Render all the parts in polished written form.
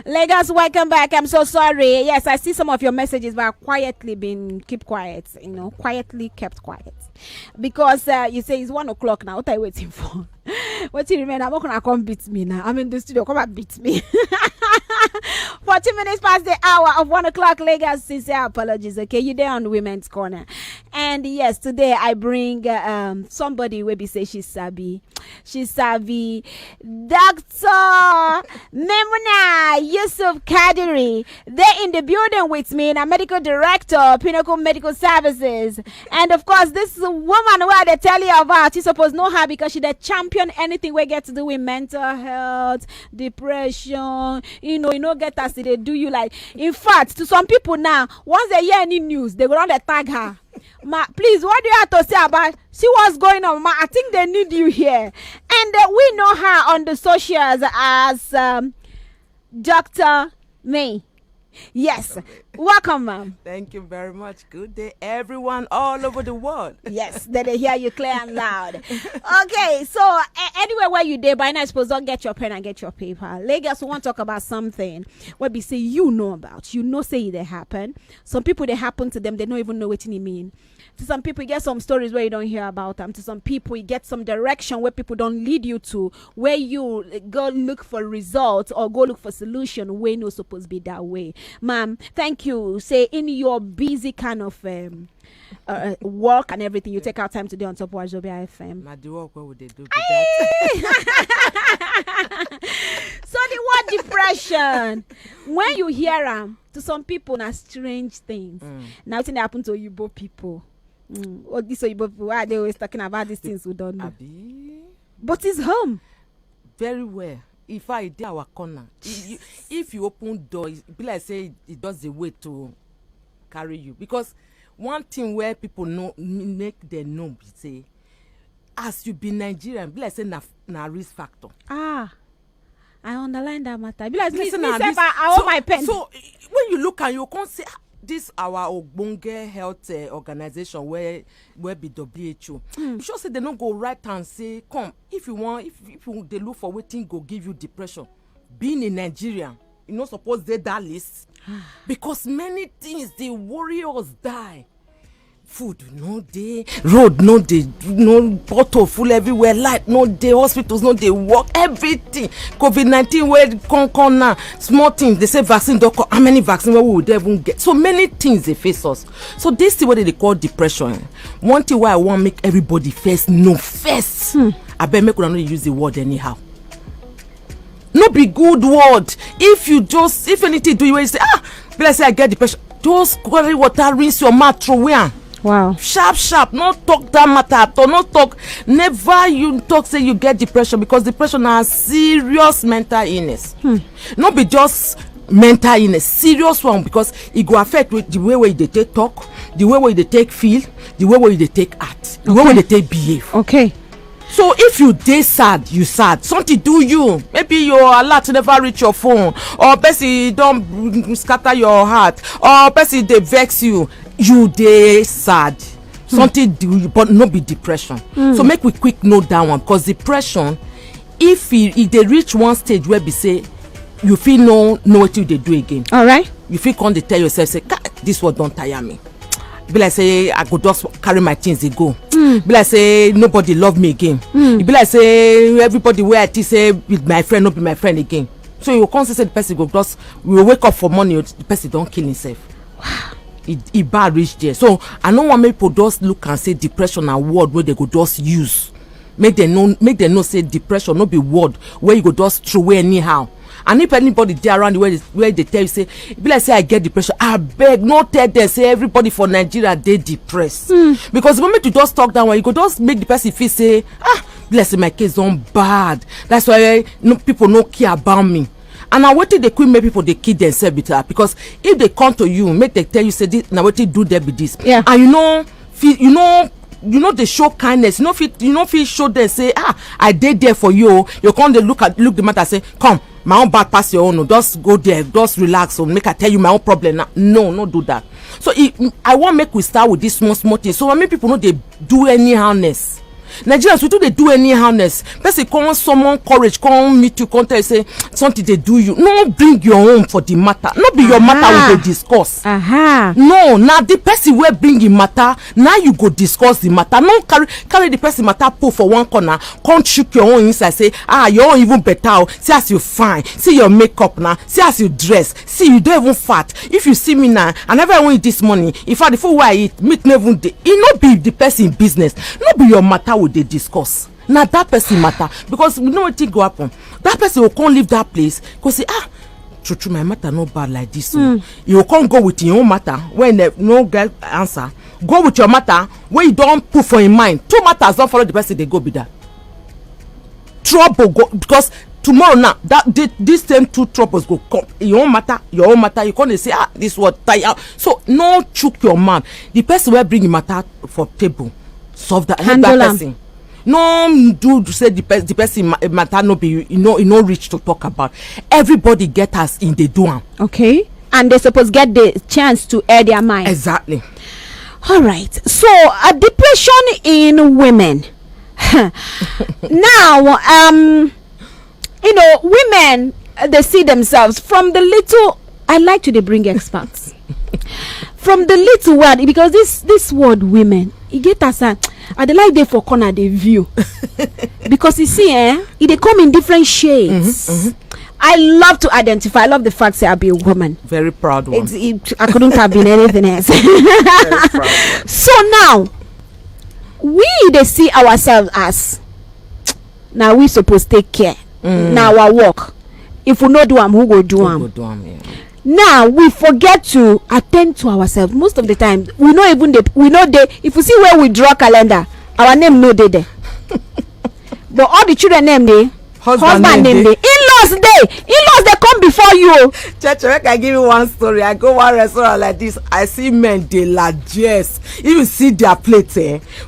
Lagos, welcome back. I'm so sorry. Yes, I see some of your messages, but I've quietly been keep quiet. Quietly kept quiet because you say it's 1 o'clock now. What are you waiting for? What do you remain? I'm not gonna come beat me now. I'm in the studio. Come and beat me. 40 minutes past the hour of 1 o'clock. Lagos, sincere apologies. Okay, you're there on Women's Corner, and yes, today I bring somebody where we say she's savvy. She's savvy. Dr. Maymunah Kadiri. They're in the building with me, and a medical director, Pinnacle Medical Services, and of course, this woman where they tell you about. You supposed to know her because she's the champion. Anything we get to do with mental health, depression, get us they do you like. In fact, to some people now, once they hear any news, they go on the tag her. Ma, please, what do you have to say about see what's going on? Ma, I think they need you here. And we know her on the socials as Dr. May. Yes. Welcome, ma'am. Thank you very much. Good day, everyone all over the world. Yes, they hear you clear and loud. Okay, so anywhere where you there, by now, I suppose don't get your pen and get your paper. Lagos, we want to talk about something where we say you know about. Say they happen. Some people, they happen to them, they don't even know what it mean. To some people, you get some stories where you don't hear about them. To some people, you get some direction where people don't lead you to, where you go look for results or go look for solution where no supposed to be that way. Ma'am, thank you. Say in your busy kind of work and everything, you take out time today on top of WAZOBIA FM. My work, what would they do? So the word depression, when you hear to some people, na strange things. Now, thing happen to Igbo people. What this Igbo people? Why are they always talking about these things we don't know? But it's home. Very well. If I did our corner, if you open door, it be like say it does the way to carry you. Because one thing where people know make them know, say, as you be Nigerian, be like say na risk factor. I underline that matter. Be like listen, I want my pen. So when you look and you can't say this our Ogbonge health organization where be WHO. You should say they don't go right and say, come, if you want, if they look for waiting, go give you depression. Being in Nigeria, you not suppose they that list. Because many things, the warriors die. Food no day, road no day, no bottle full everywhere, light no day, hospitals no day, work, everything. COVID-19 where come now, small things. They say vaccine don't come. How many vaccines we would even get? So many things they face us. So this is what they call depression. One thing why I want to make everybody first know first. I bet make una no use the word anyhow. No be good word. If anything do you say let's say I get depression, just carry water, rinse your mouth through where. Wow. Sharp. Not talk that matter at all. Not talk. Never you talk say you get depression, because depression is a serious mental illness. Not be just mental illness, serious one, because it go affect with the way they take talk, the way they take feel, the way they take act, the way they take behave. Okay. So if you dey sad, you sad. Something do you. Maybe your alert never reach your phone, or person don't scatter your heart, or person they vex you. You dey sad. Something do you, but no be depression. So make we quick note that one, because depression, if they reach one stage where we say you feel know what you they do again. All right. You feel come to tell yourself say, this one don't tire me. Be like say I go just carry my things they go. Be like say nobody love me again. Be like say everybody where I say with my friend not be my friend again. So you can't say the person go just will wake up for morning, the person don't kill himself. Wow. It bad reach there. So I don't want people just look and say depression a word where they go just use. Make them know say depression no be word where you go just throw away anyhow. And if anybody there around the where they tell you say, be like say I get depression, I beg not tell them say everybody for Nigeria they depressed. Because the moment you just talk that one, you go just make the person feel say, bless my case on bad. That's why people no care about me. And now what they quit make people they kill themselves with that, because if they come to you, make they tell you say this, now what they do there be this. Yeah. And they show kindness. You know feel show them say, I did there for you. You come they look the matter say, come, my own bad pass your own. No, just go there, just relax, or make I tell you my own problem now. No do that. So I want make we start with this small thing. So when many people know they do anyhowness. Nigerians, we do anyhowness. Person come summon courage, come meet you, come tell you say something they do you. No, bring your own for the matter. Not be your matter we go discuss. No, now the person will bring the matter. Now you go discuss the matter. No, carry the person matter put for one corner. Come shook your own inside. Say your own even better. See as you fine. See your makeup now. See as you dress. See you don't even fat. If you see me now, I never want this money. If I the food why I eat, meat never day. It not be the person business. Not be your matter with they discuss. Now that person matter because we know what thing go happen. That person will come leave that place because say true my matter no bad like this. So you can't go with your own matter when no get answer. Go with your matter when you don't put for in mind. Two matters don't follow the person they go be that. Trouble go because tomorrow now that this same two troubles go come. Your own matter. You can't say this what tie. So no chook your man. The person will bring your matter for table. Solve that. Help that person. No do say the person matter no be no reach to talk about. Everybody get us in the do. Okay, and they suppose get the chance to air their mind. Exactly. All right. So a depression in women. Now, women they see themselves from the little. I like to they bring experts from the little word because this word women it get us I dey like dey for corner dey view because you see it dey come in different shades. I love to identify. I love the fact that I'll be a woman. Very proud one. I couldn't have been anything else. Very proud. So now we they see ourselves as now we supposed to take care. Now our work. If we not do them, who go do them? Yeah. Now we forget to attend to ourselves. Most of the time, we know even if you see where we draw calendar, our name no there. But all the children name they husband name they. In-laws they come before you. Church, make I give you one story. I go one restaurant like this. I see men they largest. If you see their plates,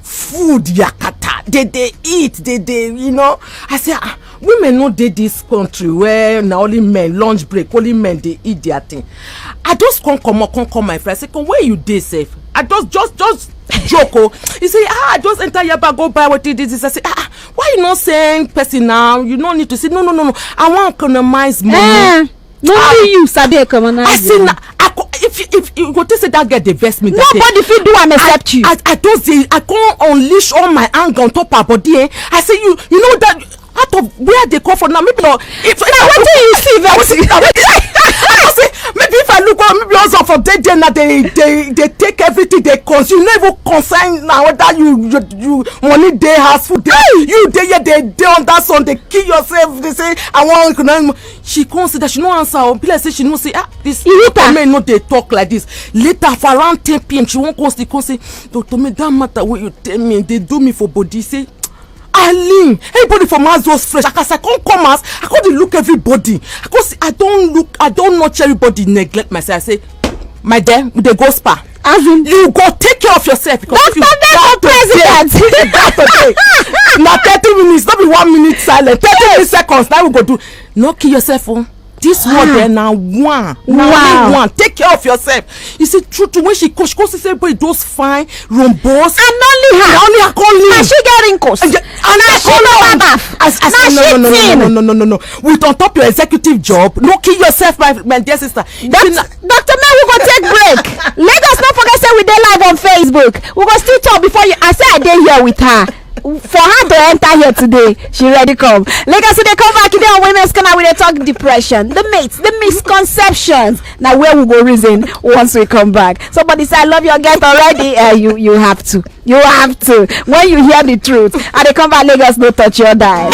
food yakata. They eat. They I say women no dey this country where now only men lunch break only men they eat their thing. I just come my friend. I say, where you dey safe? I just joke. You say, I just enter your bag, go buy what it is. I say, why you not saying person now? You don't need to say no. I want to economize money. You sabi economize. I say if you go to say that get the investment. Nobody fit do am except you. I can't unleash all my anger on top of body. I say you know that. Out of where they come from now, maybe not. If what do you see? Maybe if I look at maybe also for day now they take everything they consume. You never consign now whether you money day house food you they on that sun they kill yourself. They say I want. She consider she no answer. People say she no say this. Men no they talk like this. Later for around 10 p.m. she won't say Doctor me that matter what you tell me they do me for body say. I lean. Everybody from us was fresh. I can't come as I can't look everybody. I don't nurture everybody. Neglect myself. I say, my dear, they go spa. As in, you go take care of yourself because if you president. Now 30 minutes, not be 1 minute silent. 30 seconds. Now we go do. No kill yourself. This word there now one. Take care of yourself. You see, true to when she coach say everybody those fine rombos. And only her calling. And she get wrinkles. And she no. With on top your executive job, no kill yourself, my dear sister. Dr. May, we go take break. Let us not forget say we dey live on Facebook. We go still talk before you. I say I dey here with her. For her to enter here today, she ready come. Like I said, they come back today on Women's Corner with a talk depression, the myths, the misconceptions. Now where we go reason once we come back. Somebody say I love your guest already. You have to. When you hear the truth, and they come back, Lagos no touch your dial.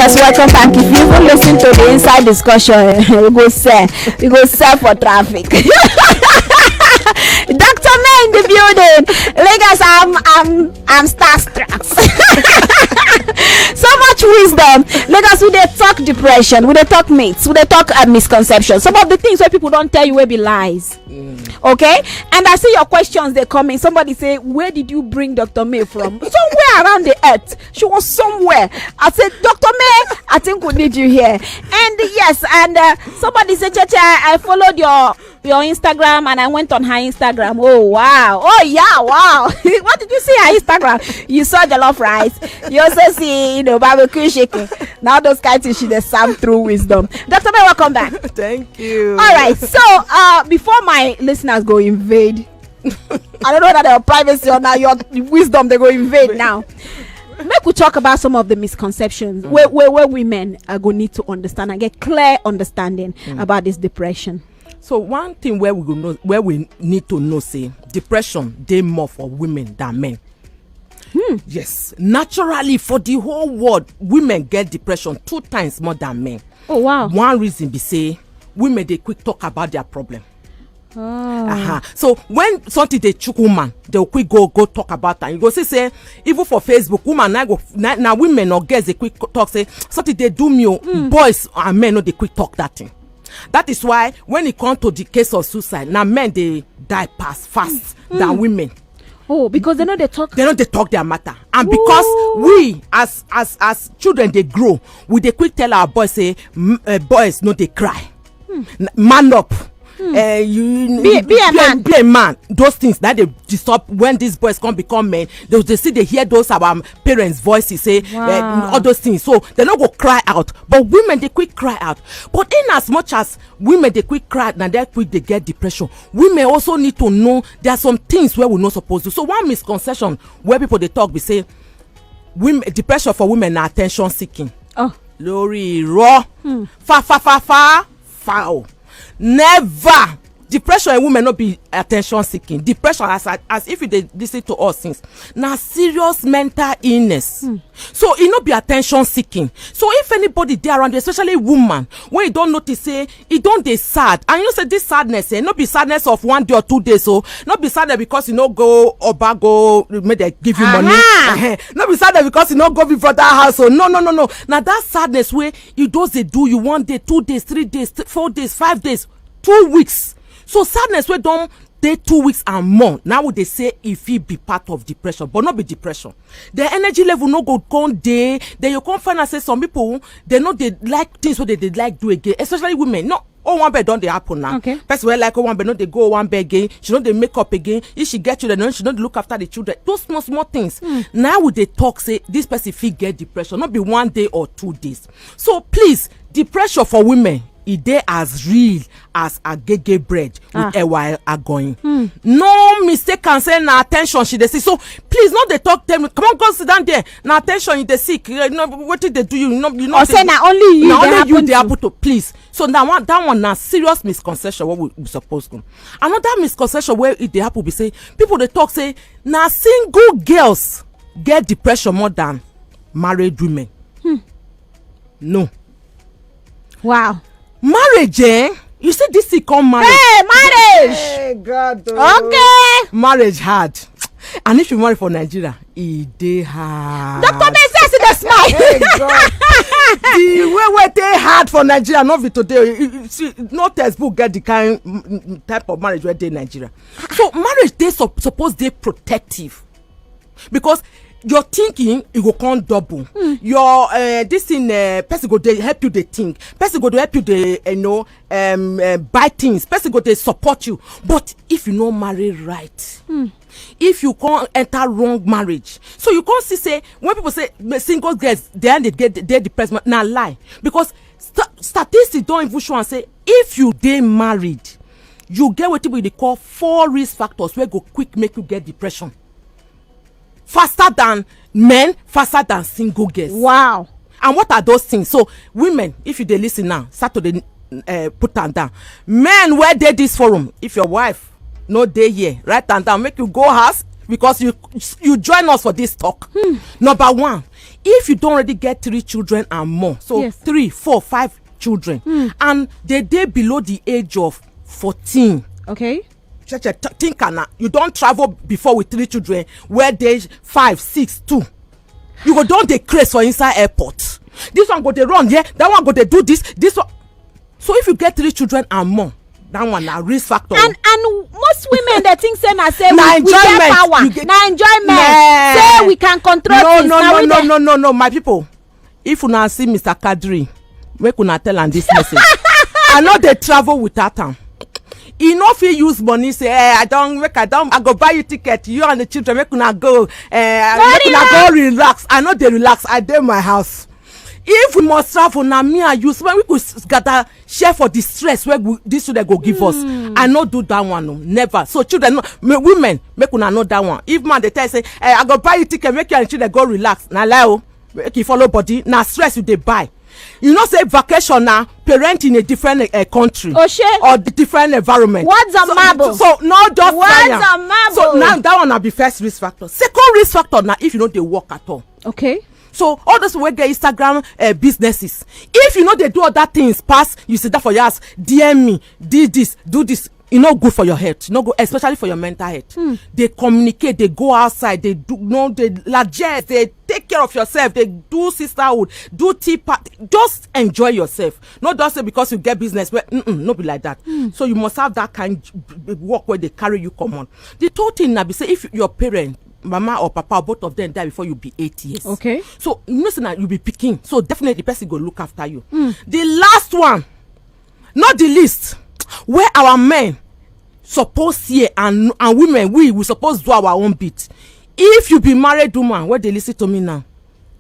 Yes, welcome back. If you even listen to the inside discussion, you go sell for traffic. Dr. May in the building. Lagos, I'm starstruck. So much wisdom. Lagos, we dey talk depression, we dey talk myths, we dey talk misconceptions. Some of the things where people don't tell you will be lies. Okay, and I see your questions they coming. Somebody say, where did you bring Dr. May from? Somewhere around the earth. She was somewhere. I said, Dr. May, I think we need you here. And yes, and somebody said, Chacha, I followed your Instagram and I went on her Instagram. Oh wow, oh yeah, wow. What did you see her Instagram? You saw the love rice. You also see, barbecue chicken. Now those kind of things she just serve through wisdom. Dr. May, welcome back. Thank you. All right, so before my listeners go invade, I don't know whether their privacy or now your wisdom they go invade now. Make we talk about some of the misconceptions where women are going to need to understand and get clear understanding about this depression. So one thing where we need to know, say depression dey more for women than men. Yes, naturally for the whole world, women get depression 2 times more than men. Oh wow. One reason be say women dey quick talk about their problem. Oh. So when something dey chook woman, they'll quick go talk about that. You go say even for Facebook, woman now women or girls they quick talk say something they do me. Boys and men no they quick talk that thing. That is why when it comes to the case of suicide, now men they die fast than women. Oh, because they know they talk their matter, and because we as children they grow, we they quick tell our boys say boys no they cry, man up. Be a man. Those things that they disturb when these boys come become men. They hear those our parents' voices say all those things. So they not go cry out. But women they quick cry out. But in as much as women they quick cry out and they quick they get depression, women also need to know there are some things where we're not supposed to. So one misconception where people they talk we say depression for women are attention seeking. Oh, Lori raw foul. Never. Depression in women not be attention seeking. Depression as if they listen to us things now serious mental illness. So it not be attention seeking. So if anybody there around you, especially woman, when you don't notice say it don't they sad, and you know say this sadness not be sadness of 1 day or 2 days, so not be sad because you know go or go may they give you money. Not be sad because you know go before that house. So no. Now that sadness where you those they do you 1 day, 2 days, 3 days, 4 days, 5 days, 2 weeks. So sadness we don't take 2 weeks and more. Now would they say if it be part of depression, but not be depression. The energy level no go day. Then you can't find and say some people they know they like things what they like do again, especially women. No, one bed don't they happen now. Okay. Person well like one bed, no they go one bed again. She know they make up again. If she get children, she know they look after the children. Those small things. Now would they talk say this person fit get depression, not be 1 day or 2 days. So please, depression for women. It dey as real as a gege bread with a while going. No mistake can say na attention she dey see. So please not they talk them. Come on, go sit down there. Na attention you dey seek. You know what did they do? You know. Or say na only you. Na only you dey happen to. Please. So that one na serious misconception. What we supposed to. Another misconception where it dey happen be say people they talk say na single girls get depression more than married women. No. Wow. Marriage, you see this thing called marriage. Hey, marriage. Hey, God. Okay. Marriage hard. And if you marry for Nigeria, it dey hard. Dr. May says in the smile. Hey, God. The way they hard for Nigeria, not be today. See, no textbook get the kind type of marriage where they Nigeria. So marriage they suppose they protective, because your thinking it go come double. Your this thing person go dey help you dey think. Person go dey help you dey buy things. Person go dey support you. But if you no marry right, if you can't enter wrong marriage, so you can't see say when people say single girls they get depressed. Now lie, because statistics don't even show and say if you dey married, you get what they call 4 risk factors where go quick make you get depression. Faster than men, faster than single girls. Wow. And what are those things? So women, if you dey listen now, start to put them down. Men, where dey this forum? If your wife no dey here, write them down. Make you go house, because you join us for this talk. Number 1, if you don't already get 3 children and more, so yes. 3, 4, 5 children, and they below the age of 14. Okay. Think you don't travel before with 3 children where they 5, 6, 2. You go down the craze for inside airport. This one go they run, yeah. That one go they do this one. So if you get 3 children and more, that one na risk factor. And most women they think say na say we enjoyment. get power. Na enjoyment. Yeah. Say we can control things. No, my people. If you now see Mr. Kadiri, make una tell am this message. I know they travel without am. He no fit use money say I go buy you ticket, you and the children make una go make una go relax. I know they relax. I dey my house. If we must travel na me and you, so when we could gather share for the stress where this children go give us. I no do that one, no, never. So children, women make una know that one. If man they tell say I go buy you ticket, make you and children go relax. Na lie o, make you follow body. Na stress you dey buy. You know say vacation now parent in a different country or different environment. What's a marble? So no just what's a marble? So now that one na be first risk factor. Second risk factor now if you know they work at all. Okay. So all those wey get Instagram businesses, if you know they do other things pass, you sit down for your house, DM me, do this. E no good for your health, no good, especially for your mental health. They communicate, they go outside, they do they largest, they take care of yourself, they do sisterhood, do tea party. Just enjoy yourself. Not just say because you get business where no be like that. So you must have that kind of work where they carry you come on. The third thing now be say if your parent, mama or papa, both of them die before you be 8 years. Okay. So you know say you be picking. So definitely the person go look after you. The last one, not the least, where our men suppose here and women we suppose do our own bit. If you be married woman, where they listen to me now,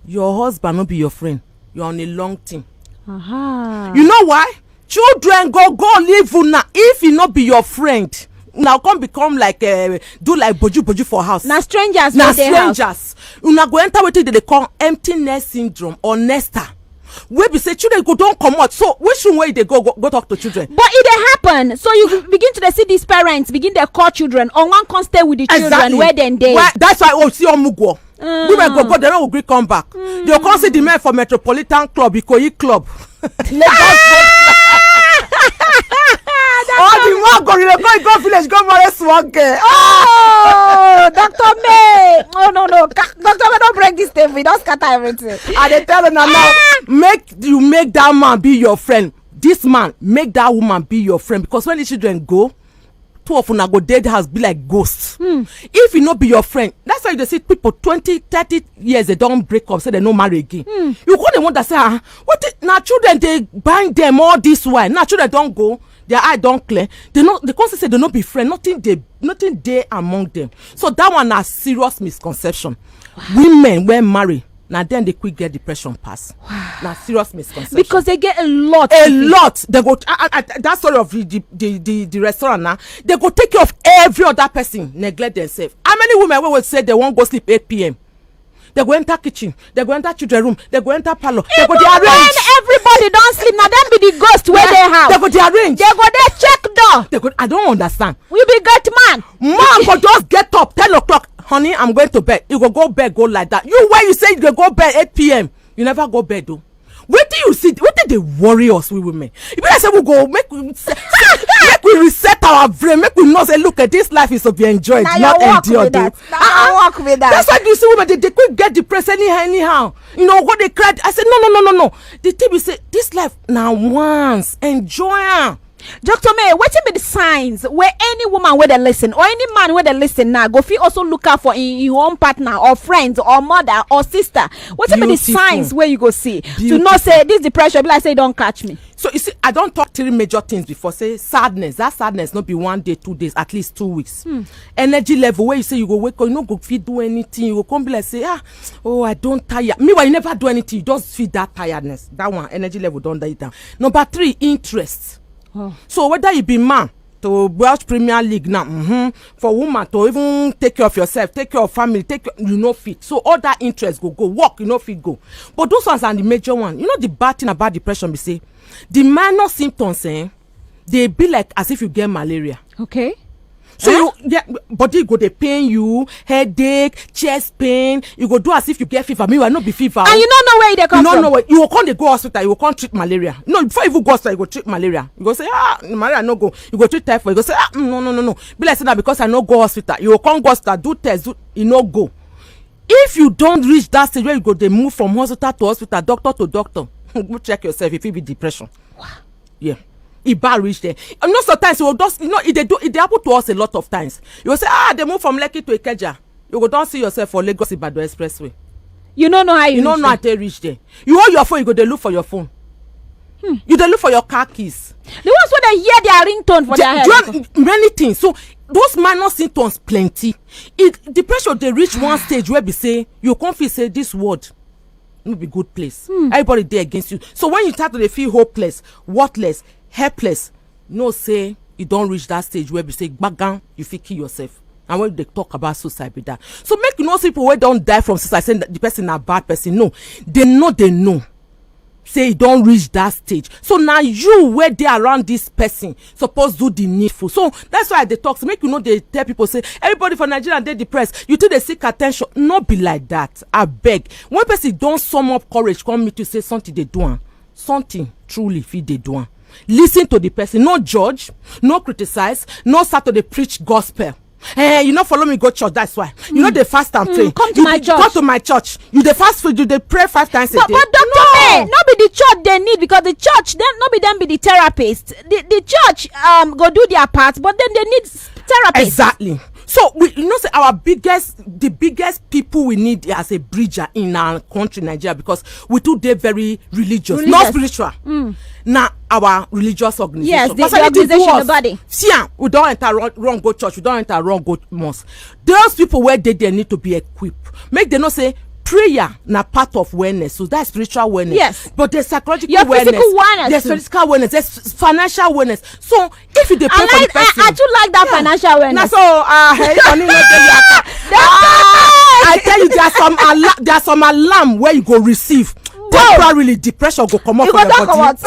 your husband no be your friend. You're on a long team. You know why? Children go leave una if he not be your friend. Now become like do like boju for house. Na strangers. Na strangers. Una go enter wetin they call empty nest syndrome or nester. Where we say children go don't come out. So which way they go talk to children? But it dey happen. So you begin to see these parents begin to call children or one can stay with the children where then they. Well, that's why see Omugo. Women go they don't agree come back. They'll come see the men for Metropolitan Club, Ikoyi Club. All the one go village go marry small girl. Oh, Dr. May. Oh no, Dr. May don't break this thing. We don't scatter everything. And they tell them now, make that man be your friend. This man make that woman be your friend because when the children go, 2 of una go dead house be like ghosts. If he not be your friend, that's why they see people 20, 30 years they don't break up, say they no marry again. You go the one that say, now children they bind them all this way. Now children don't go. Their eye don't clear. They constantly say they not be friend. Nothing there among them. So that one a serious misconception. Women when marry, now then they quick get depression pass. Now serious misconception. Because they get a lot. They go that story of the restaurant now. They go take care of every other person, neglect themselves. How many women will say they won't go sleep 8 p.m.? They go enter kitchen, they go enter children room, they go enter parlor, they go arrange. When everybody don't sleep, now them be the ghost where they have. They go arrange. They go there check door. I don't understand. We be get man. Man go just get up 10 o'clock. Honey, I'm going to bed. You go bed, go like that. You where you say you go bed 8 p.m. You never go bed though. Wait till you see. Wait till they worry us, we women. If I say we go make we reset our brain, make we know say look at this life is to be enjoyed, not endured. Walk with that. That's why you see women they quick get depressed anyhow. You know what they cried. I said no. The thing we say this life now once enjoy am. Dr. May, what be the signs where any woman where they listen or any man where they listen now go feel also look out for in your own partner or friends or mother or sister? What be the signs where you go see to not say this depression be like say don't catch me? So you see, I don't talk 3 major things before. Say sadness. That sadness not be 1 day, 2 days, at least 2 weeks. Energy level where you say you go wake up, you no go fit do anything. You go come be like say I don't tire. Meanwhile you never do anything. You just feel that tiredness. That one energy level don't die down. Number 3, interest. So whether you be man to watch Premier League now, for woman to even take care of yourself, take care of family, you know fit. So all that interest go work, you know fit go. But those ones are the major one. You know the bad thing about depression be say the minor symptoms they be like as if you get malaria. Okay. So body go dey pain you, headache, chest pain. You go do as if you get fever. Meanwhile, no be fever. And you don't know where they come from. You don't know where. You will come, they go hospital. You will come treat malaria. No, before you even go hospital, you go treat malaria. You go say, malaria no go. You go treat typhoid. You go say, no. Be like say that because I no go hospital. You will come go hospital, do test, you no go. If you don't reach that stage where you go, they move from hospital to hospital, doctor to doctor. Go check yourself if it be depression. Wow. Yeah. It bad reach there. And not sometimes you will just, it happen to us a lot of times. You will say, they move from Lekki to Ikeja. You go don't see yourself for Lagos Ibadan Expressway. You don't know how you don't know how they reach there. You hold your phone, you go they look for your phone. You they look for your car keys. The ones where they hear their ringtone for their head. Many things. So those minor symptoms plenty. Depression they reach one stage where we say you can't feel say this word no be good place. Everybody there against you. So when you start to feel hopeless, worthless, helpless, no say you don't reach that stage where we say bagan you feel kill yourself. And when they talk about suicide with that, so make you know people who don't die from suicide saying that the person a bad person. No, they know. Say you don't reach that stage. So now you where they around this person supposed do the needful. So that's why they talk. So make you know they tell people say everybody for Nigeria they depressed. You think they seek attention. Not be like that. I beg. One person don't sum up courage, come me to say something they do. Something truly fit they do. Listen to the person. No judge, no criticize, no start to the preach gospel. You not follow me go church, that's why. You know they fast and pray. Come to my church. Come to my church. You they fast food, you they pray 5 times a day. But Dr. May, not be the church they need, because the church then not be them be the therapist. The church go do their part, but then they need therapists. Exactly. So say the biggest people we need as a bridger in our country, Nigeria, because we too they very religious. Not spiritual. Now our religious organization. Yes, the organization, the body. See, we don't enter wrong go church, we don't enter wrong go mosque. Those people where they need to be equipped. Make them not say prayer na part of wellness, so that's spiritual wellness. Yes, but there's psychological wellness, physical wellness, there's physical wellness, there's financial wellness. So if you pray for the person, I do like that financial wellness. I tell you, there's some alarm where you go receive. Temporarily depression go come up for your body. Dr.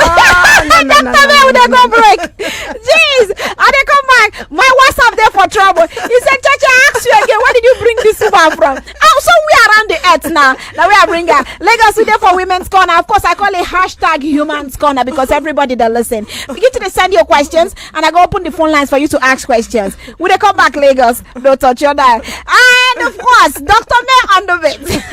May, they go break. Jeez, and they come back. My WhatsApp there for trouble. He said, Chacha, I asked you again, where did you bring this woman from? So we around the earth now. Now we are bringing her. Lagos there for Women's Corner. Of course, I call it hashtag Humans Corner because everybody that listen. Begin to send your questions, and I go open the phone lines for you to ask questions. When they come back, Lagos, don't touch your dial. And of course, Dr. May on the bit.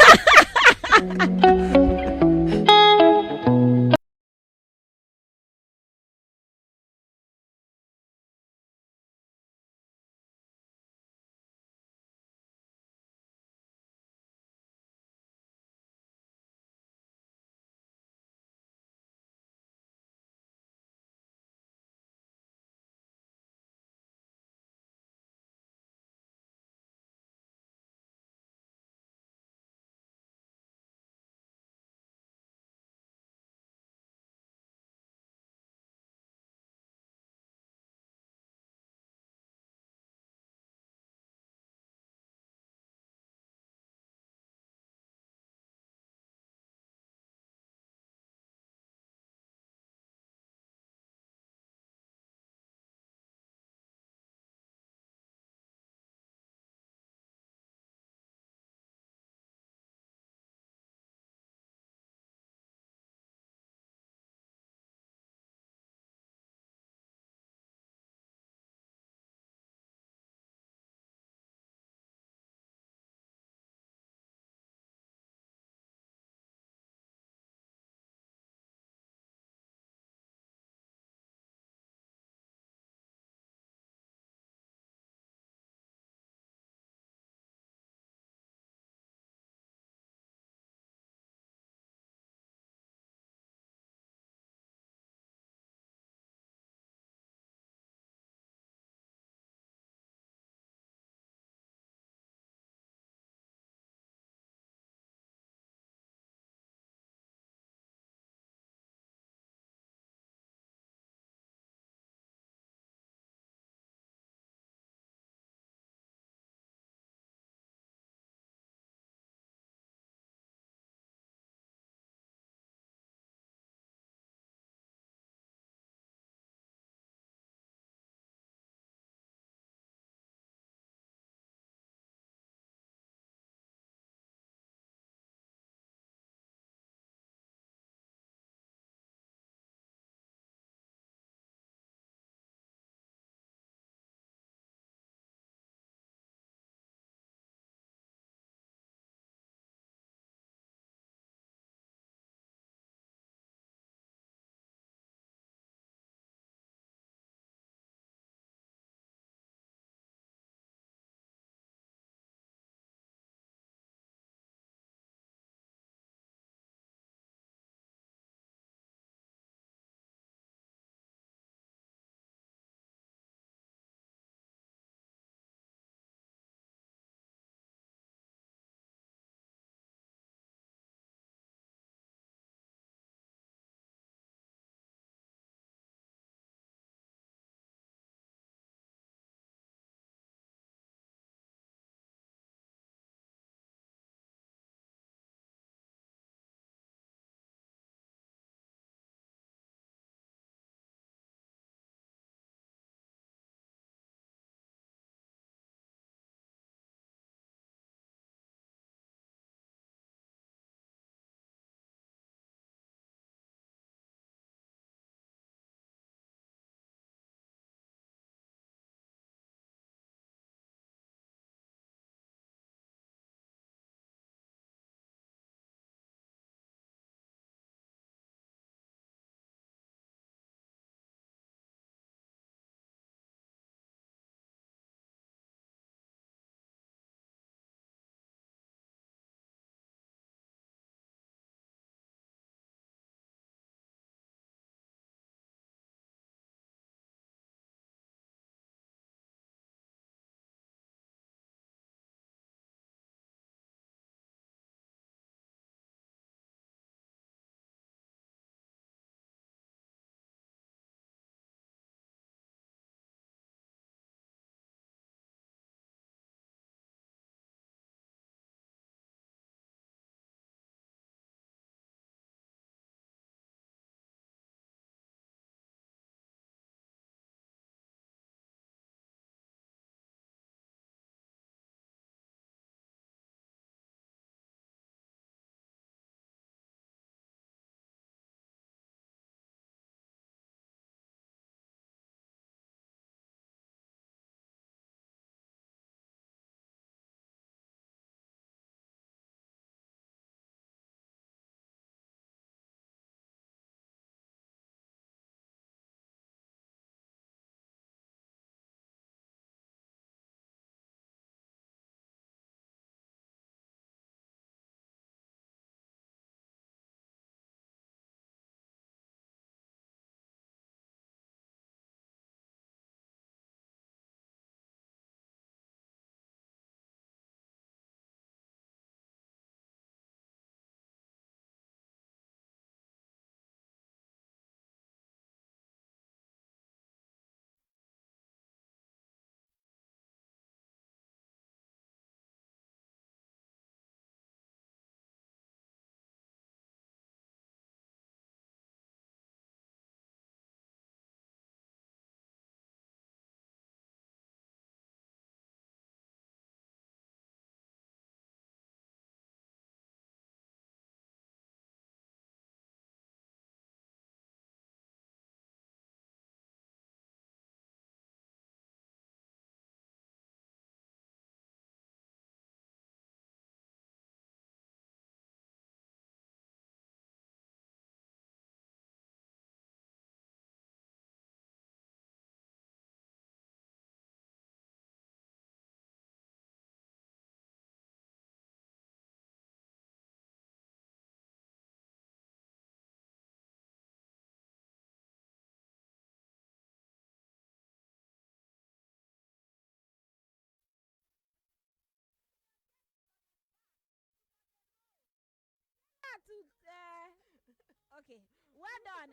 Okay, well done.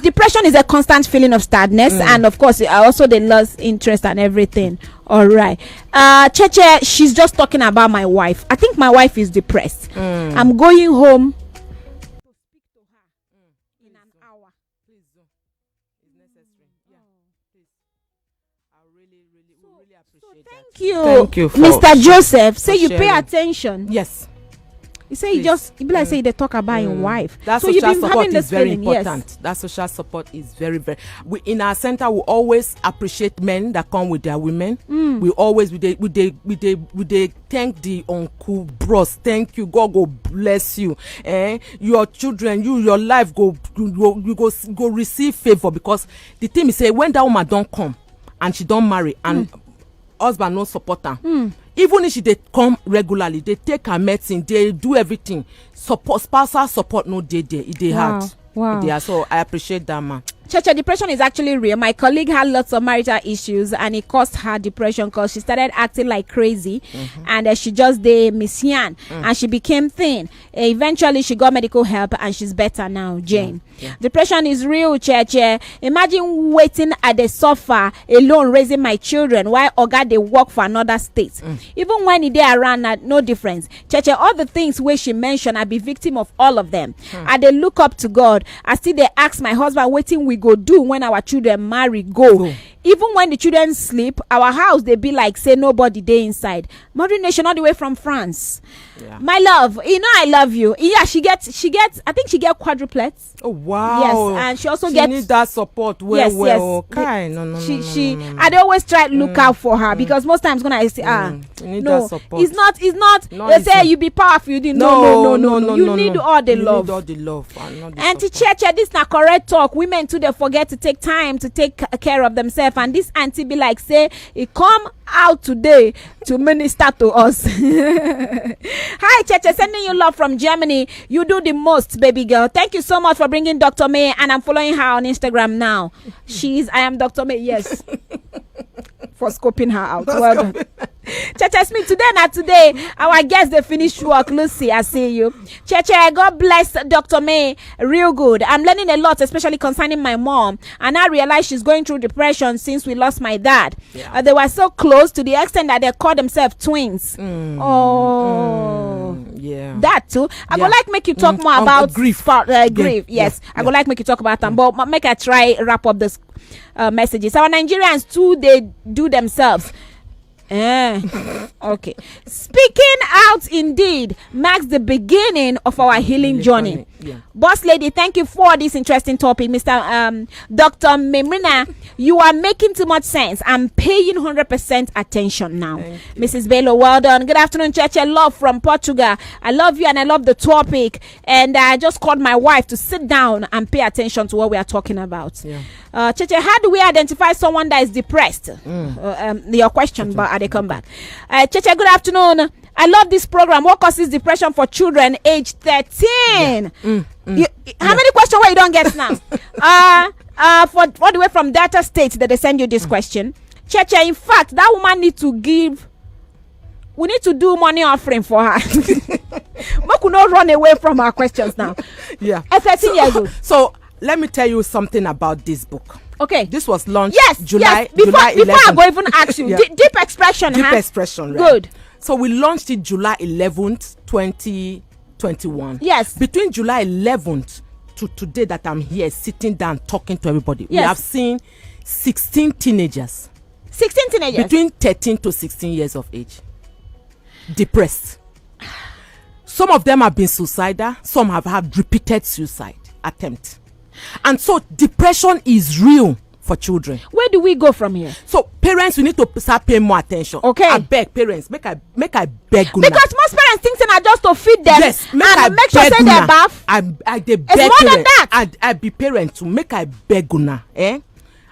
Depression is a constant feeling of sadness, and of course, also the lost interest and everything. All right, Cheche, she's just talking about my wife. I think my wife is depressed. I'm going home to speak to her in an hour. Please do. It's necessary. Yeah. Please. I really appreciate that. Thank you, for Mr. Joseph. Say you sharing. pay attention. Yes. You say you be like say they talk about your wife. That so you've social been support having is this very feeling, important. yes. That social support is very. We in our center we always appreciate men that come with their women. We always we thank the uncle bros. Thank you. God go bless you. Your children, your life go receive favor, because the thing is say when that woman don't come and she don't marry and husband no support her. Even if they come regularly, they take her medicine, they do everything. Spousal support no dey there. They hard. Wow. So I appreciate that, man. Cheche, depression is actually real. My colleague had lots of marital issues, and it caused her depression because she started acting like crazy, and she just did Miss-Yan, and she became thin. Eventually, she got medical help, and she's better now, Jane. Depression is real, Cheche. Imagine waiting at the sofa alone, raising my children, while Oga they work for another state. Even when he dey around, no difference. Cheche, all the things where she mentioned, I be victim of all of them. I dey look up to God. I still dey ask my husband waiting we go do when our children marry go. Even when the children sleep, our house they be like say nobody dey inside. Mother Nation all the way from France. My love, you know I love you. Yeah, she gets I think she get quadruplets. Oh wow. Yes, and she also gets need that support. Yes. Okay. No. I always try to look out for her, because most times when I say need no, that support. it's not they say you be powerful, you didn't. No. You need all the love. Need all the love. Auntie Cheche, this na correct talk. Women too they forget to take time to take care of themselves, and this auntie be like say he come out today to minister to us. Hi Cheche, sending you love from Germany. You do the most, baby girl. Thank you so much for bringing Dr. May, and I'm following her on Instagram now. I am Dr. May, yes. For scoping her out. Well done. Cheche Smith, today, our guest they finished work. Lucy, I see you. Cheche, God bless Dr. May, real good. I'm learning a lot, especially concerning my mom, and I realized she's going through depression since we lost my dad. They were so close to the extent that they called themselves twins. That too. I would like make you talk more about grief. Grief. Yes, I would like make you talk about them, but make I try wrap up this messages. Our Nigerians too, they do themselves. Okay. Speaking out indeed marks the beginning of our healing journey. Boss lady, thank you for this interesting topic, Mr. Dr. Maymunah. You are making too much sense. I'm paying 100% attention now. Mrs. Bello, well done. Good afternoon, Cheche. Love from Portugal. I love you and I love the topic. And I just called my wife to sit down and pay attention to what we are talking about. Cheche, how do we identify someone that is depressed? Your question, but they come back. Cheche, good afternoon. I love this program. What causes depression for children age 13? How many questions where you don't get now? For all the way from Delta State that they send you this question. Cheche, in fact, that woman need to give. We need to do money offering for her. We could not run away from our questions now. 13 years old. So let me tell you something about this book. Okay. This was launched July 11th. Before I go even ask you, deep expression. Deep expression, right? Good. So we launched it July 11th, 2021. Yes. Between July 11th to today that I'm here sitting down talking to everybody, we have seen 16 teenagers. 16 teenagers? Between 13 to 16 years of age. Depressed. Some of them have been suicidal. Some have had repeated suicide attempts. And so depression is real for children. Where do we go from here? So parents, we need to start paying more attention. Okay. I beg parents, make I beg una. Because most parents think that just to feed them. Yes, make sure say they bath. I dey beg it's more than that. I be parent to make I beg una.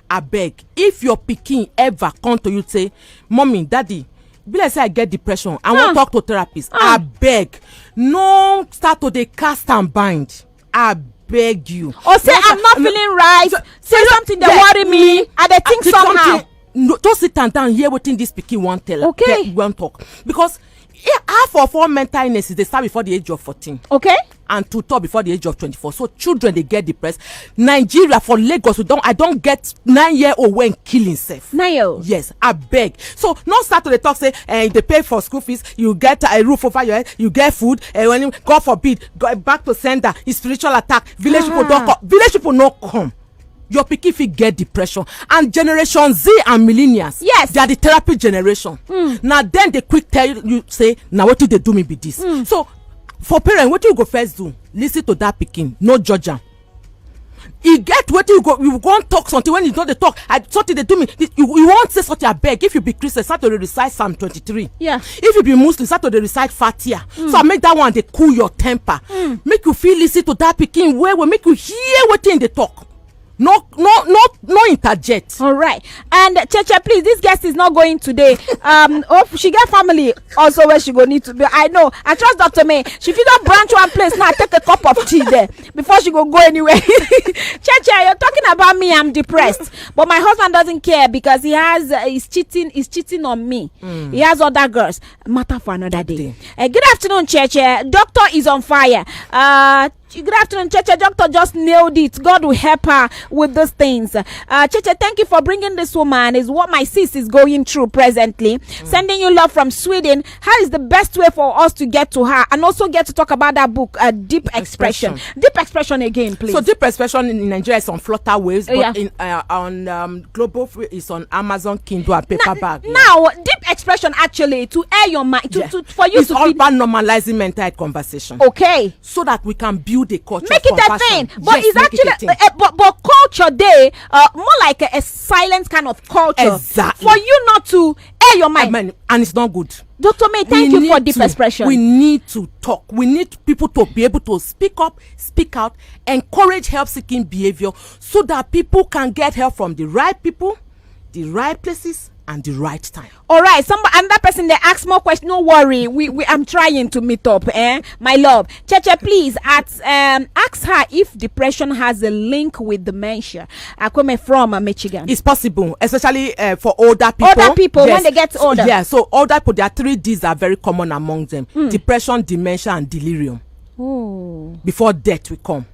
I beg. If your pikin ever come to you say, mommy, daddy, be like say I get depression, I want to talk to therapist. I beg. No start to dey cast and bind. I beg you. Or say I'm not feeling right. Say something that worry me. And they think somehow. No, just sit down hear wetin this pikin wan tell. Okay. Wan talk, because half of all mental illnesses they start before the age of 14. Okay. and to talk before the age of 24. So children they get depressed. Nigeria, for Lagos, I don't get 9-year-old when killing himself. 9-year-old. Yes, I beg. So not start to the talk say they pay for school fees, you get a roof over your head, you get food, when you, God forbid, go back to sender, is spiritual attack. Village people don't come. Village people no come. Your pikin fit get depression. And generation Z and millennials, yes, they are the therapy generation. Now then they quick tell you say, now what did they do me be this? So for parents, what you go first do? Listen to that pikin, no judge am. E get what you go talk something when you don't dey talk. Something they do me. You won't say something. I beg. If you be Christian, start to recite Psalm 23. Yeah. If you be Muslim, start to recite Fatiha. So I make that one they cool your temper. Make you feel listen to that pikin where we make you hear what they talk. No interject. All right. And Cheche, please, this guest is not going today. Hope she get family also where she go need to be. I know. I trust Dr. May. She fit not branch one place now. Take a cup of tea there before she go anywhere. Cheche, you're talking about me. I'm depressed, but my husband doesn't care because he's cheating on me. He has other girls. Matter for another day. Good afternoon, Cheche. Doctor is on fire. Good afternoon, Cheche. Doctor just nailed it. God will help her with those things. Cheche, thank you for bringing this woman. Is what my sis is going through presently. Sending you love from Sweden. How is the best way for us to get to her and also get to talk about that book, Deep Expression? Deep Expression again, please. So Deep Expression in Nigeria is on Flutter Waves, but on Global Free is on Amazon Kindle and paperback. Now, Deep Expression actually to air your mind for you it's all about normalizing mental health conversation. Okay. So that we can build a culture. Make it a thing, but it's actually but culture day more like a silent kind of culture. Exactly. For you not to air your mind, and it's not good. Dr. May, thank you for Deep Expression. We need to talk. We need people to be able to speak up, speak out, encourage help-seeking behavior, so that people can get help from the right people, the right places, and the right time. All right, another person they ask more questions. No worry, I'm trying to meet up, my love. Cheche, please ask her if depression has a link with dementia. Akweme from Michigan. It's possible, especially for older people. Older people, yes, when they get older. Yeah, so older people, there are 3 Ds that are very common among them: depression, dementia, and delirium. Oh. Before death will come.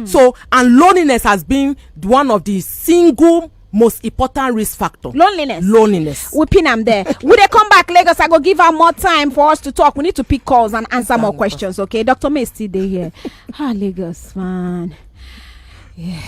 So, and loneliness has been one of the single most important risk factor. Loneliness. We pin them there. Will they come back, Lagos? I go give her more time for us to talk. We need to pick calls and answer more questions. Okay, Dr. May is still there here. Lagos, man. Yeah.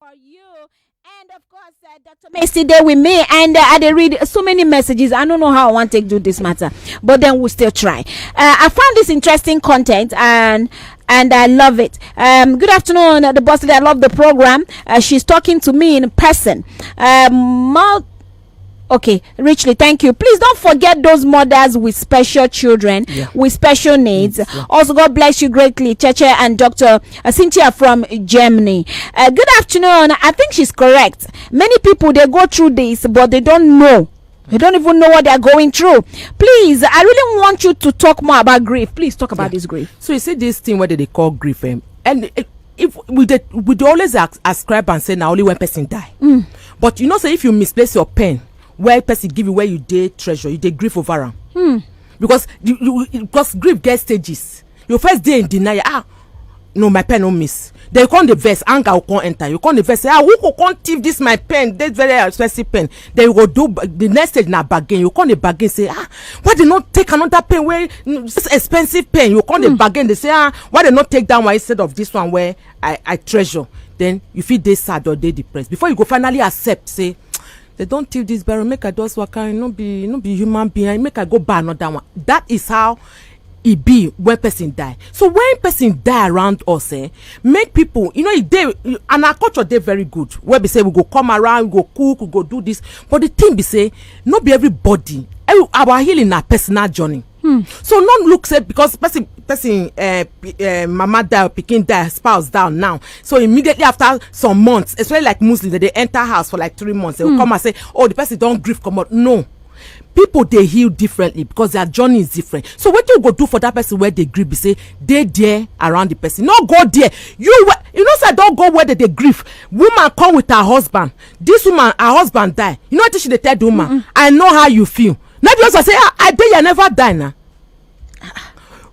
For you. And of course, Dr. Macy there with me, and I read so many messages. I don't know how I want to do this matter, but then we'll still try. I found this interesting content, and I love it. Good afternoon, the boss lady. I love the program. She's talking to me in person. Okay, Richly, thank you. Please don't forget those mothers with special children, with special needs. Also, God bless you greatly, Cheche and Dr. Cynthia from Germany. Good afternoon. I think she's correct. Many people, they go through this, but they don't know. They don't even know what they're going through. Please, I really want you to talk more about grief. Please talk about this grief. So you see this thing, what they call grief, and if we always ascribe and say now only when person die. But you know, say if you misplace your pen, where person give you where you did treasure, you did grief over them. Because because grief gets stages. Your first day in denial, no, my pen no miss. Then you come the verse, anger will come enter. You come the verse, say, who can't thief this my pen? That's very expensive pen. Then you go do the next stage na bargain. You come the bargain, say, why they not take another pen where this expensive pen? You come the bargain, they say, why they not take that one instead of this one where I treasure? Then you feel they sad or they depressed. Before you go finally accept, say, they don't thief this barrel, make I just work out, no be human being, make I go buy another one. That is how it be when person die. So when person die around us, make people, you know, and our culture they very good. Where we say we go come around, we go cook, we go do this. But the thing be say, not be everybody. Our healing na personal journey. So not look say because person mama die, pikin die, spouse down now. So immediately after some months, especially like Muslims, they enter house for like 3 months. They will come and say, oh, the person don't grief come out. No. People they heal differently because their journey is different. So what you go do for that person where they grieve? Be say they there around the person. No go there. You know say don't go where they grieve. Woman come with her husband. This woman, her husband die. You know what she they tell the woman? I know how you feel. Not just say I bet you never die now.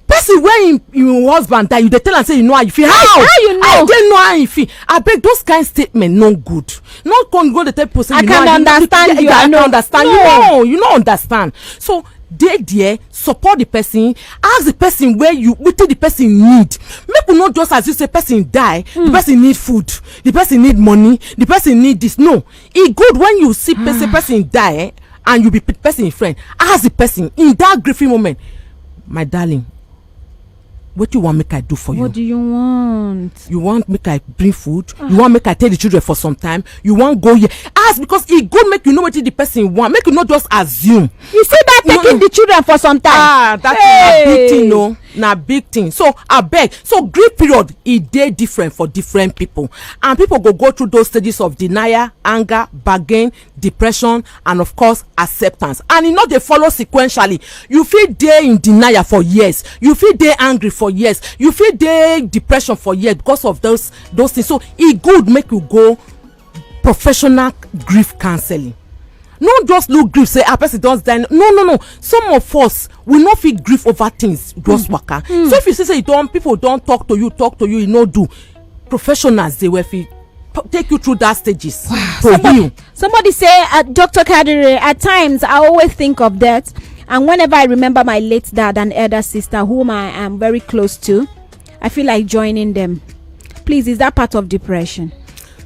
Person when your husband die, you they tell and say you know how you feel. How you know? I don't know how you feel. I beg those kind of statement no good. Not go the tell person. I can understand you. I can understand you. You don't understand. So they there support the person. Ask the person where you what the person need. Make we not just as you say person die. The person need food. The person need money. The person need this. No, it good when you see person die and you be person friend. Ask the person in that grieving moment, my darling. What you want make I do for you? What do you want? You want make I bring food? You want make I take the children for some time? You want go here? Ask because it good make you know what the person want. Make you not just assume. You see that taking the children for some time? That's a big thing, no? Na big thing. So I beg. So grief period is dey different for different people, and people go through those stages of denial, anger, bargain, depression, and of course acceptance. And you know they follow sequentially. You feel dey in denial for years. You feel dey angry for years. You feel dey depression for years because of those things. So it good make you go professional grief counseling. Not just look grief say a person does die. No. Some of us will not feel grief over things just waka. So if you say people don't talk to you no do. Professionals they will feel take you through that stages. Somebody say Dr. Kadiri, at times I always think of that, and whenever I remember my late dad and elder sister whom I am very close to, I feel like joining them. Please, is that part of depression?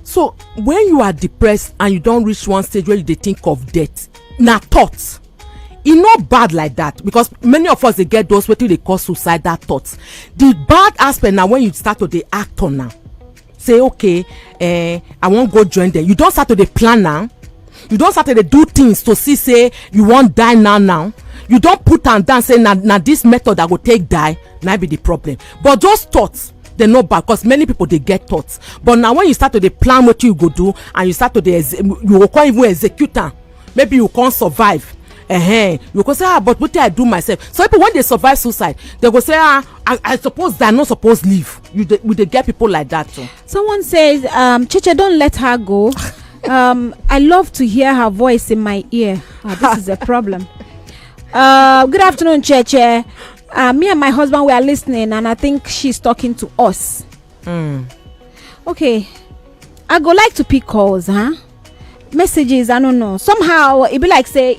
So when you are depressed and you don't reach one stage where you dey think of death, na thoughts. It's not bad like that because many of us they get those what they call suicidal thoughts. The bad aspect now when you start to dey act on now. Say okay, I won't go join them. You don't start to dey plan now. You don't start to dey do things to see say you won't die now. You don't put and down say na this method that will take die. Now be the problem. But those thoughts. They know bad because many people they get thoughts. But now when you start to the plan what you go do and you start to you can't even execute them. Maybe you can't survive. You can say but what did I do myself? So people when they survive suicide, they go say I suppose they're not supposed to leave. They get people like that too. Someone says Cheche, don't let her go. I love to hear her voice in my ear. This is a problem. Good afternoon, Cheche. Me and my husband, we are listening, and I think she's talking to us. Okay. I go like to pick calls, Messages, I don't know. Somehow, it be like say,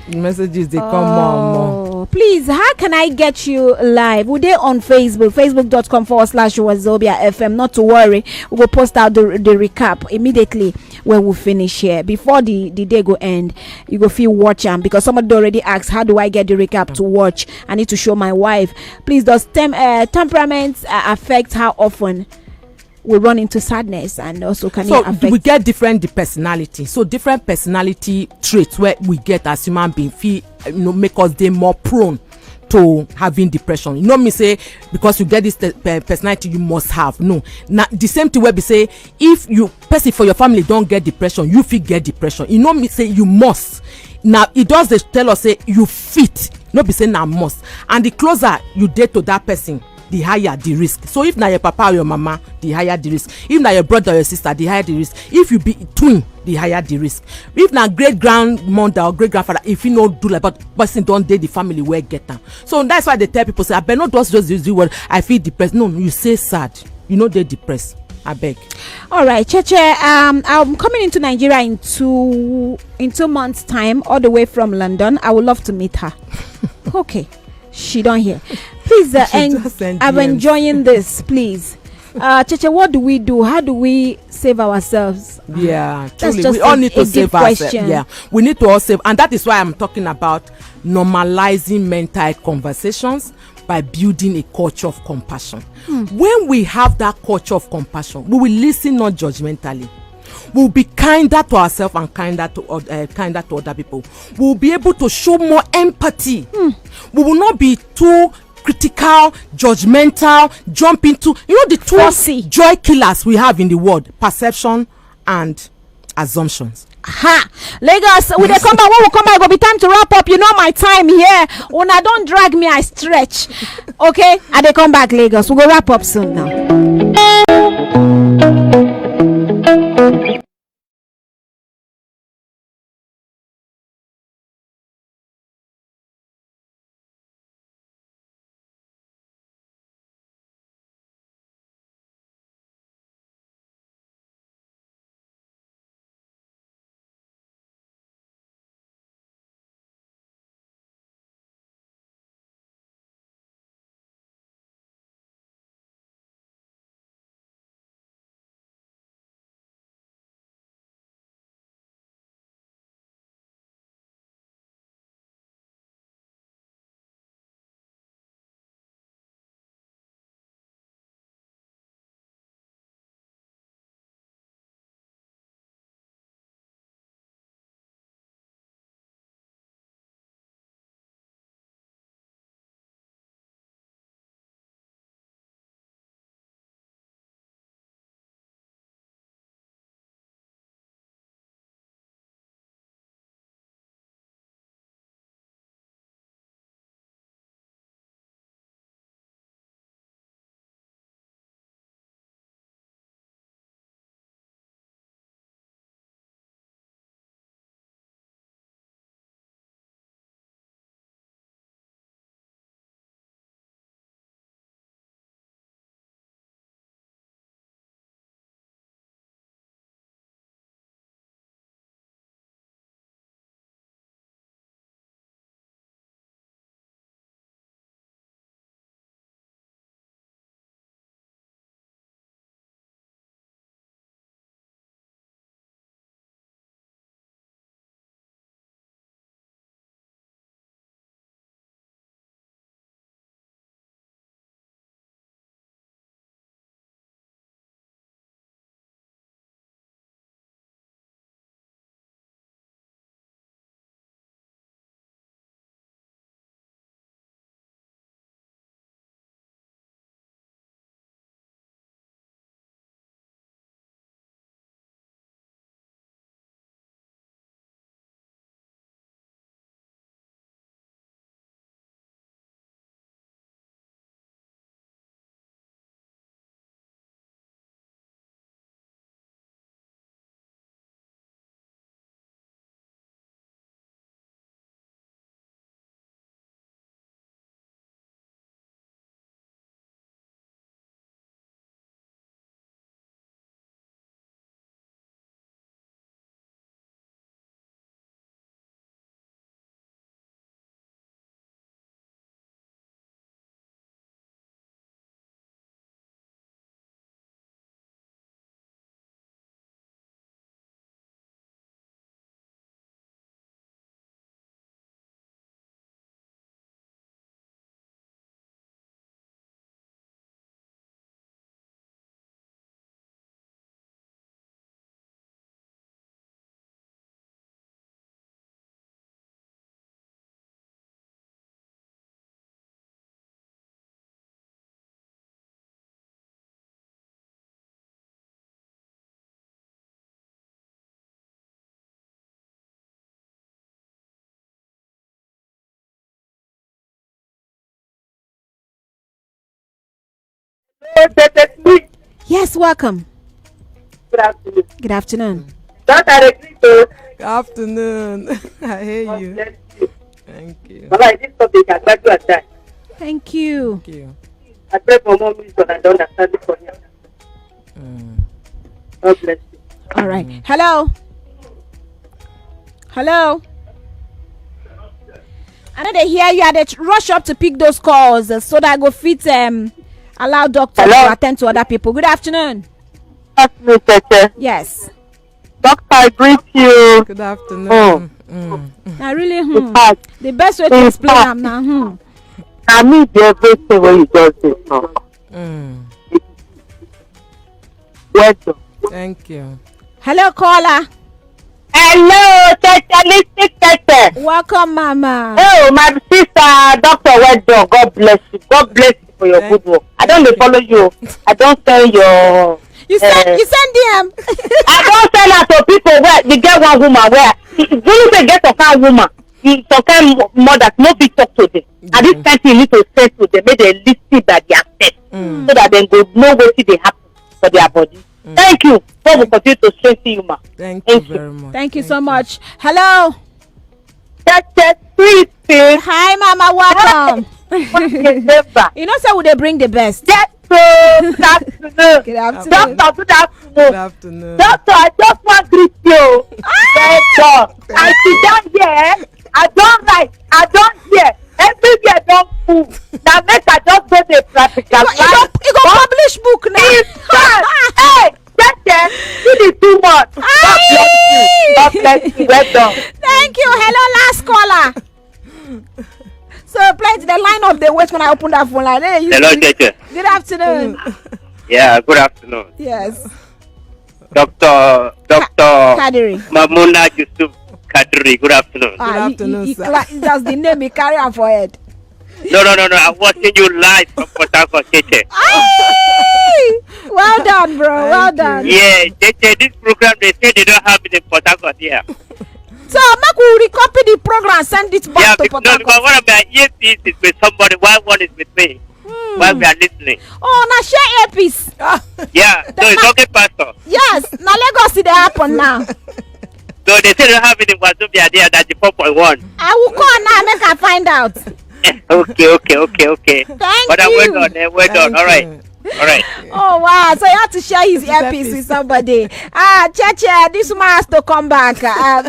messages, they come more and more. Please, how can I get you live? We're there on Facebook, facebook.com/WAZOBIA FM. Not to worry, we will post out the recap immediately when we finish here. Before the day go end, you go feel watch them, because somebody already asked, how do I get the recap to watch? I need to show my wife. Please, does temperaments affect how often we run into sadness, and also can it affect? We get different personality, so different personality traits where we get as human being feel, make us they more prone to having depression. Me say because you get this personality you must have. No, now the same thing where we say if you person for your family don't get depression, you fit get depression. Me say you must. Now it does tell us say you fit, not be saying now must. And the closer you date to that person, the higher the risk. So if na your papa or your mama, the higher the risk. If na your brother or your sister, the higher the risk. If you be twin, the higher the risk. If na great grandmother or great grandfather, if you know do like, but person don't date the family where get them. So that's why they tell people say, I better not just use the word I feel depressed. No, you say sad. They depressed. I beg. All right, Cheche. I'm coming into Nigeria in 2 months' time, all the way from London. I would love to meet her. Okay, she don't hear. Please, I'm enjoying this. Please, Cheche, what do we do? How do we save ourselves? Yeah, truly, we all need to save ourselves. Yeah, we need to all save, and that is why I'm talking about normalizing mental health conversations by building a culture of compassion. When we have that culture of compassion, we will listen not judgmentally. We'll be kinder to ourselves and kinder to other people. We'll be able to show more empathy. We will not be too critical, judgmental, jump into the two Fussy. Joy killers we have in the world: perception and assumptions. Lagos, we dey come back. When we come back, it go be time to wrap up. My time here. When I don't drag me, I stretch. Okay, I dey come back, Lagos. We go wrap up soon now. Yes, welcome. Good afternoon. Good afternoon. Good afternoon. I hear you. Thank you. This topic, I'm glad you are there. Thank you. Thank you. I pray for more wisdom and understanding for you. God bless you. All right. Hello. Hello. I know they hear you. They rush up to pick those calls so that I go fit allow doctors to attend to other people. Good afternoon. Good afternoon, Tete. Yes. Doctor, I greet you. Good afternoon. I really the best way to In explain fact, them now. I need everything when you just say so. Well done. Thank you. Hello, caller. Hello, Tete. Welcome, Mama. Oh, my sister, Doctor, well done. God bless you. God bless you for your good work. I don't follow you. I don't send your. You send DM. I don't send her to people where they get one woman where when they get a kind woman, some kind mother no fit talk to them. And this kind thing you need to say to them, make they listen that they are said, so that they go know what they happen for their body. Thank you. God will continue to strengthen you, ma. Thank you very much. Thank you so much. Hello. That's sweet thing. Hi, Mama. Welcome. You know, so would they bring the best? Yes, good afternoon. Good afternoon. Doctor, good afternoon. Good afternoon. Doctor, I just want to greet you. I sit down here. I don't write. I don't hear. Everywhere don't move. Now make I just go to practical. You go publish book now. Hey, that's it is too much. God bless you. God bless you. Well done. Thank you. Hello, last caller. So plenty the line up they wait when I open that phone line. Hey, Hello, teacher. Good afternoon. Yeah, good afternoon. Yes. Dr. Kadiri. Maymunah Kadiri. Good afternoon. Good afternoon, sir. That's the name he carry on for head. No. I'm watching you live from Port Harcourt, teacher. Well done, bro. Well done. Yeah, teacher, this program, they say they don't have it in Port Harcourt here. So, Mark will recopy the program and send it back to Port Harcourt. Because one of my earpiece is with somebody, one is with me. While we are listening. Oh, now share earpiece. Yeah, so it's okay, Pastor. Yes, now Lagos see the happen now. So they say they don't have it in WAZOBIA there, that's the 4.1. I will call now, make I find out. Okay. Thank But you. well done. All right. Oh wow, so you have to share his earpiece with somebody. Cheche, this woman has to come back.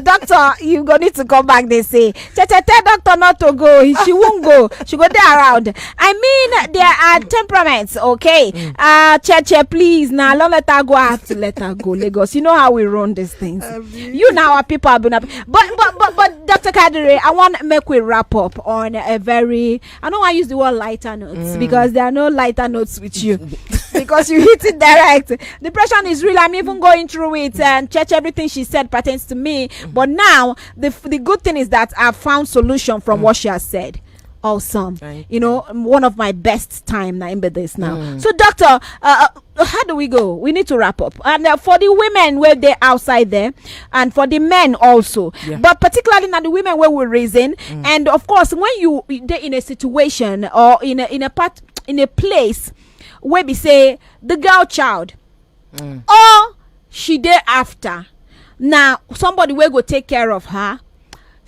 Doctor, you go need to come back, they say. Cheche, tell doctor not to go. She won't go. She go there around. I mean, there are temperaments, okay? Cheche, please, now don't let her go. I have to let her go, Lagos. You know how we run these things. You know our people have been up. But Dr. Kadiri, I want to make we wrap up on a very, I don't want to use the word lighter notes because there are no lighter notes with you. Because you hit it direct. Depression is real. I'm even going through it, and church, everything she said pertains to me. But now the good thing is that I've found solution from what she has said. Awesome. You know, one of my best time now in this now. So doctor, how do we go? We need to wrap up. And for the women where they're outside there, and for the men also, but particularly now the women where we're raising, and of course when they're in a situation or in a place where we say the girl child or she there after now somebody will go take care of her,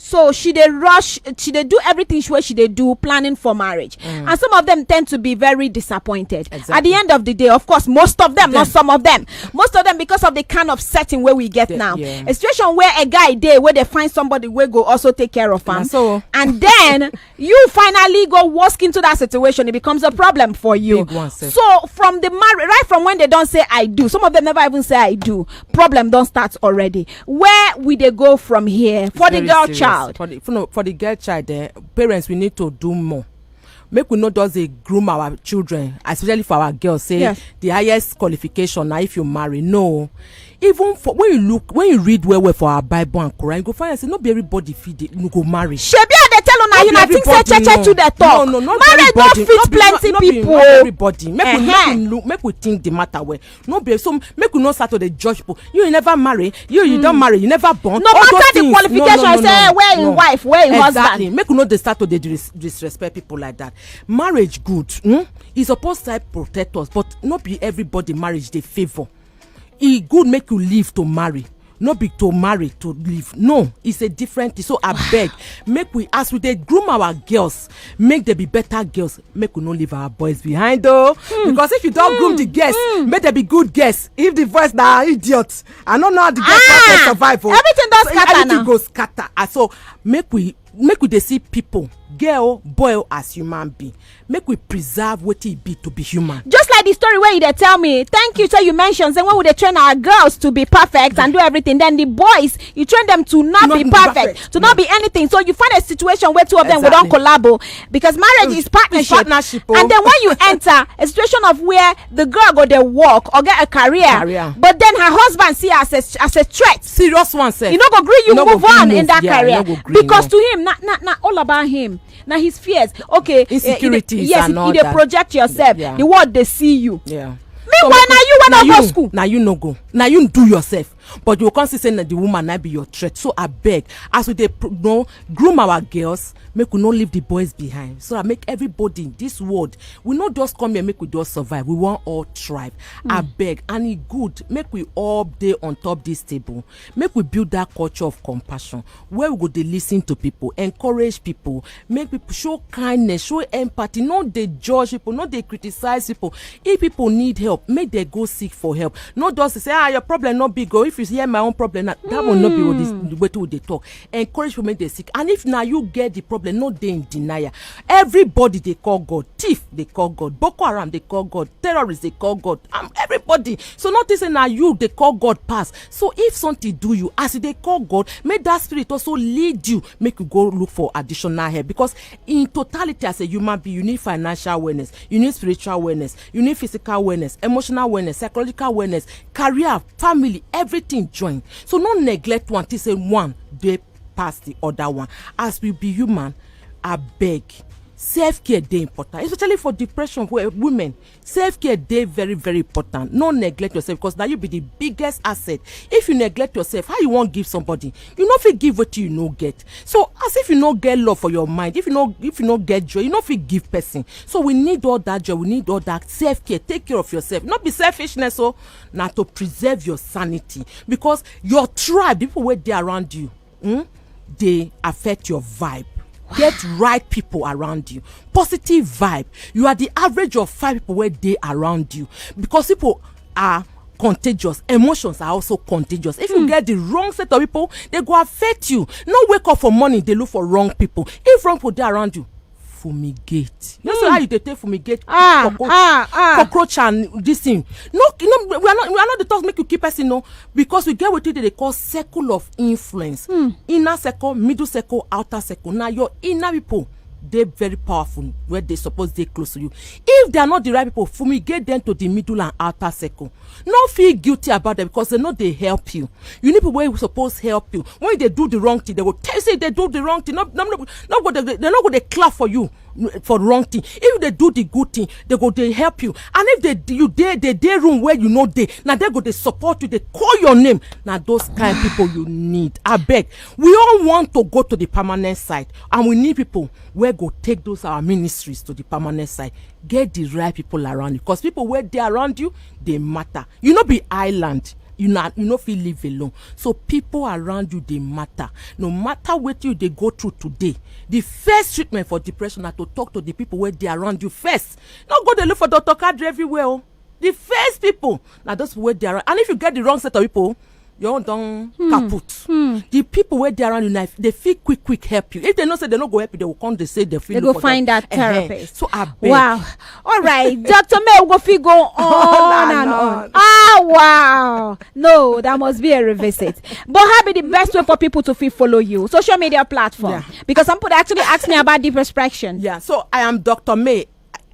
so she dey rush, she dey do everything she dey do planning for marriage, and some of them tend to be very disappointed at the end of the day. Of course, most of them, not some of them, most of them, because of the kind of setting where we get now, a situation where a guy there where they find somebody will go also take care of him, and then you finally go walk into that situation, it becomes a problem for you. So from the right from when they don't say I do, some of them never even say I do, problem don't start already. Where we they go from here for the girl child? For the girl child, parents, we need to do more. Make we not just groom our children, especially for our girls. Say the highest qualification now if you marry. No, even for when you read well for our Bible and Quran, you go find and say not be everybody feed it, you go marry. Shebi they tell una you na think say church to the talk. No, not marriage everybody. Fit plenty people. Not everybody. Make we think the matter way. No be so. Make we not start to the judge people. You never marry. You don't marry. You never born. No matter the qualification. Say where in wife, where in husband. Make we not start to disrespect people like that. marriage good. E suppose to protect us, but not be everybody marriage dey favour. E good make you live to marry, no be to marry to live. No, it's a different thing. So abeg, make we, as we dey groom our girls, make them be better girls. Make we no leave our boys behind though. Because if you don groom the girls, make them be good girls. If the boys na idiot, I no know how the girls can survive. Everything don scatter now. Everything go scatter. And so make we dey see people, girl, boy, as human being. Make we preserve what it be to be human. Just like the story where you dey tell me, thank you, so you mentioned, say when we dey train our girls to be perfect and do everything, then the boys, you train them to not be perfect, to not be anything. So you find a situation where two of them will don't collabo, because marriage is partnership. And then when you enter a situation of where the girl go dey work or get a career, but then her husband see her as a threat. Serious one, sir. You no go gree, you move on in that career, because to him, not all about him. Now his fears, okay, insecurities, yes, and all you that. Project yourself. The world they see you. Yeah. Meanwhile, now you wanna go school. Now you no go. Now you do yourself. But you can't say that the woman might be your threat. So I beg, as we groom our girls, make we not leave the boys behind. So I make everybody in this world, we not just come here make we just survive. We want all thrive. I beg, and it good. Make we all day on top this table. Make we build that culture of compassion where we go to listen to people, encourage people, make people show kindness, show empathy. Not they judge people, not they criticize people. If people need help, make they go seek for help. Not just to say, your problem not big. Or if you hear my own problem, that will not be the way to they talk. Encourage people make they seek. And if now you get the problem, not they in denial. Everybody they call God. Thief they call God. Boko Haram they call God. Terrorists they call God. Everybody. So not this now you they call God pass. So if something do you as they call God, make that spirit also lead you. Make you go look for additional help. Because in totality as a human being, you need financial awareness, you need spiritual awareness, you need physical awareness, emotional awareness, psychological awareness, career, family, everything join. So not neglect one to say one they pass the other one. As we be human, I beg, self-care dey important, especially for depression where women. Self-care dey very, very important. No neglect yourself, because now you be the biggest asset. If you neglect yourself, how you won't give somebody? You no fit give what you no get. So as if you no get love for your mind, if you no get joy, you no fit give person. So we need all that joy, we need all that self-care. Take care of yourself. Not be selfishness, so now to preserve your sanity, because your tribe, people where they around you, they affect your vibe. Get right people around you. Positive vibe. You are the average of 5 people where they around you, because people are contagious. Emotions are also contagious. If you get the wrong set of people, they go affect you. No wake up for morning, they look for wrong people. If wrong people they around you, fumigate. You know how you take fumigate cockroach and this thing. No, we are not the talks make you keep us, because we get what they call circle of influence. Inner circle, middle circle, outer circle. Now your inner people, they're very powerful where they suppose they close to you. If they are not the right people, fumigate them to the middle and outer circle. Not feel guilty about them, because they know they help you. You need people where you suppose help you. When they do the wrong thing, they will tell you, say they do the wrong thing. They're not going to clap for you for the wrong thing. If they do the good thing, they help you. And if they room where you know now they go, they support you, they call your name. Now those kind of people you need. I beg. We all want to go to the permanent site, and we need people where go take those our ministries to the permanent site. Get the right people around you, because people where they around you, they matter. You know, be island. You know feel live alone. So people around you, they matter. No matter what they go through today, the first treatment for depression is to talk to the people where they around you first. Not go to look for Dr. Kadiri everywhere. The first people, now those where they are. And if you get the wrong set of people, you're done kaput. The people where they around you, they feel quick help you. If they don't say they don't go help you, they will come. They say they feel. They go find that therapist. So I beg. Wow. All right, Dr. May will go on and on. Ah, wow. No, that must be a revisit. But how be the best way for people to follow you? Social media platform. Yeah. Because some people actually ask me about deep expression. Yeah. So I am Dr. May.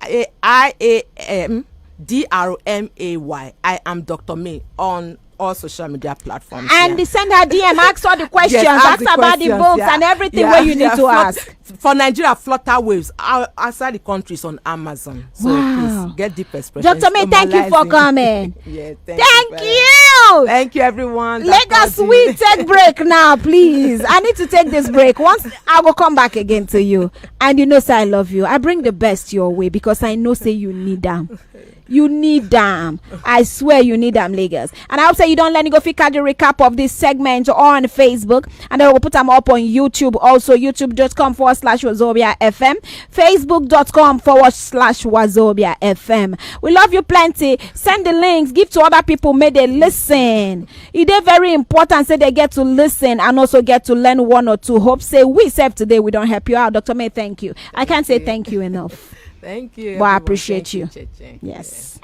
I am DRMAY. I am Dr. May on all social media platforms. And send her DM, ask all the questions, Yes, ask about the books and everything where you need to ask. For Nigeria, Flutter Waves outside the countries on Amazon. So Wow. please get deep expression. Dr. May, thank you for coming. Yeah, Thank you. you. Thank you, everyone. Lagos, we take break now, please. I need to take this break. Once I will come back again to you. And you know, say I love you. I bring the best your way because I know, say you need them. You need them. I swear you need them, Lagos. And I hope say you don't let me go fit the recap of this segment on Facebook. And then we'll put them up on YouTube. Also, youtube.com/WAZOBIA FM. Facebook.com/WAZOBIA FM. We love you plenty. Send the links. Give to other people. May they listen. It is very important. Say they get to listen and also get to learn one or two. Hope say we serve today. We don't help you out. Dr. May, thank you. I can't say thank you enough. Thank you. But I appreciate you. Cheche. Yes.